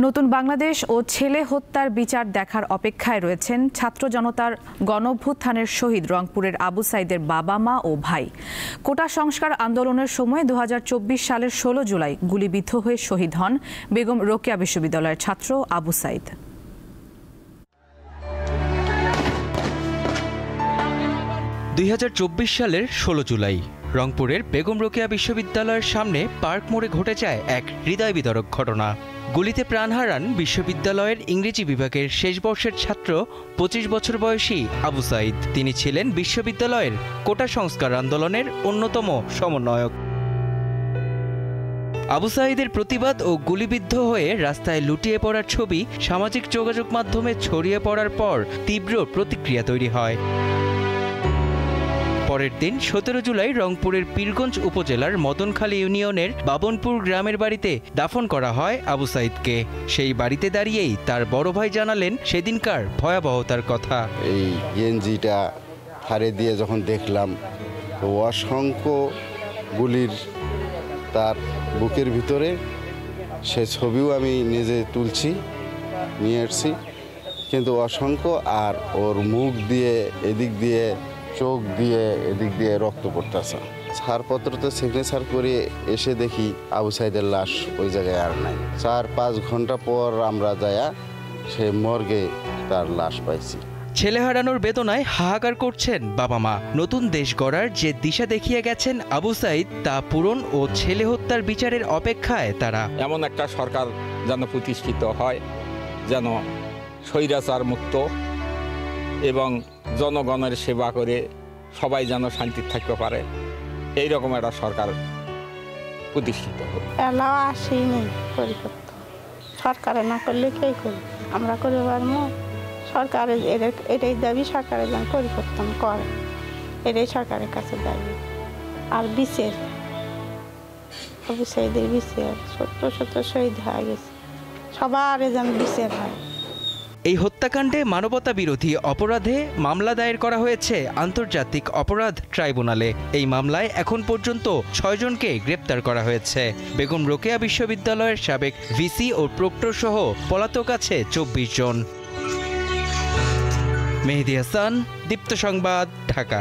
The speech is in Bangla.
নতুন বাংলাদেশ ও ছেলে হত্যার বিচার দেখার অপেক্ষায় রয়েছেন ছাত্র জনতার গণঅভ্যুত্থানের শহীদ রংপুরের আবু সাইদের বাবা মা ও ভাই। কোটা সংস্কার আন্দোলনের সময় 2024 সালের 16 জুলাই গুলিবিদ্ধ হয়ে শহীদ হন বেগম রোকেয়া বিশ্ববিদ্যালয়ের ছাত্র আবু সাইদ। সালের 16 জুলাই রংপুরের বেগম রোকেয়া বিশ্ববিদ্যালয়ের সামনে পার্ক মোড়ে ঘটে যায় এক হৃদয় বিদারক ঘটনা। গুলিতে প্রাণ হারান বিশ্ববিদ্যালয়ের ইংরেজি বিভাগের শেষ বর্ষের ছাত্র 25 বছর বয়সী আবু সাইদ। তিনি ছিলেন বিশ্ববিদ্যালয়ের কোটা সংস্কার আন্দোলনের অন্যতম সমন্বয়ক। আবু সাইদের প্রতিবাদ ও গুলিবিদ্ধ হয়ে রাস্তায় লুটিয়ে পড়ার ছবি সামাজিক যোগাযোগ মাধ্যমে ছড়িয়ে পড়ার পর তীব্র প্রতিক্রিয়া তৈরি হয়। পরের দিন 17 জুলাই রংপুরের পীরগঞ্জ উপজেলার মদনখালী ইউনিয়নের বাবনপুর গ্রামের বাড়িতে দাফন করা হয় আবু সাইদকে। সেই বাড়িতে দাঁড়িয়েই তার বড় ভাই জানালেন সেদিনকার ভয়াবহতার কথা। এই গেঞ্জিটা ফাড়ে দিয়ে যখন দেখলাম, তো অসংখ্য গুলির তার বুকের ভিতরে, সে ছবিও আমি নিজে তুলছি, নিয়ে এসছি, কিন্তু অসংখ্য, আর ওর মুখ দিয়ে এদিক দিয়ে, চোখ দিয়ে, এদিক দিয়ে রক্ত পড়তেছে। ছাড়পত্রতে সিগনেচার করে এসে দেখি আবু সাইদের লাশ ওই জায়গায় আর নাই। 4-5 ঘন্টা পর আমরা যায়া সে মর্গে তার লাশ পাইছি। ছেলে হারানোর বেদনায় হাহাকার করছেন বাবা মা। নতুন দেশ গড়ার যে দিশা দেখিয়ে গেছেন আবু সাইদ, তা পূরণ ও ছেলে হত্যার বিচারের অপেক্ষায় তারা। এমন একটা সরকার যেন প্রতিষ্ঠিত হয়, যেন স্বৈরাচার মুক্ত এবং জনগণের সেবা করে সবাই যেন শান্তি থাকতে পারে, এইরকম একটা সরকার প্রতিষ্ঠিত হোক। এলাও আসেনি পরিবর্তন, সরকারে না করলে কে করবে? আমরা করে পারবো? সরকারের এটাই দাবি, সরকারের যেন পরিবর্তন করে, এটাই সরকারের কাছে দাবি। আর বিচার, আবু সাইদের বিচার, সত্য শহীদ হয়ে গেছে, সবার যেন বিচার হয়। এই হত্যাকাণ্ডে মানবতা বিরোধী অপরাধে মামলা দায়ের করা হয়েছে আন্তর্জাতিক অপরাধ ট্রাইব্যুনালে। এই মামলায় এখন পর্যন্ত 6 জনকে গ্রেপ্তার করা হয়েছে। বেগম রোকেয়া বিশ্ববিদ্যালয়ের সাবেক ভিসি ও প্রক্টর সহ পলাতক আছে 24 জন। মেহেদী হাসান, দীপ্ত সংবাদ, ঢাকা।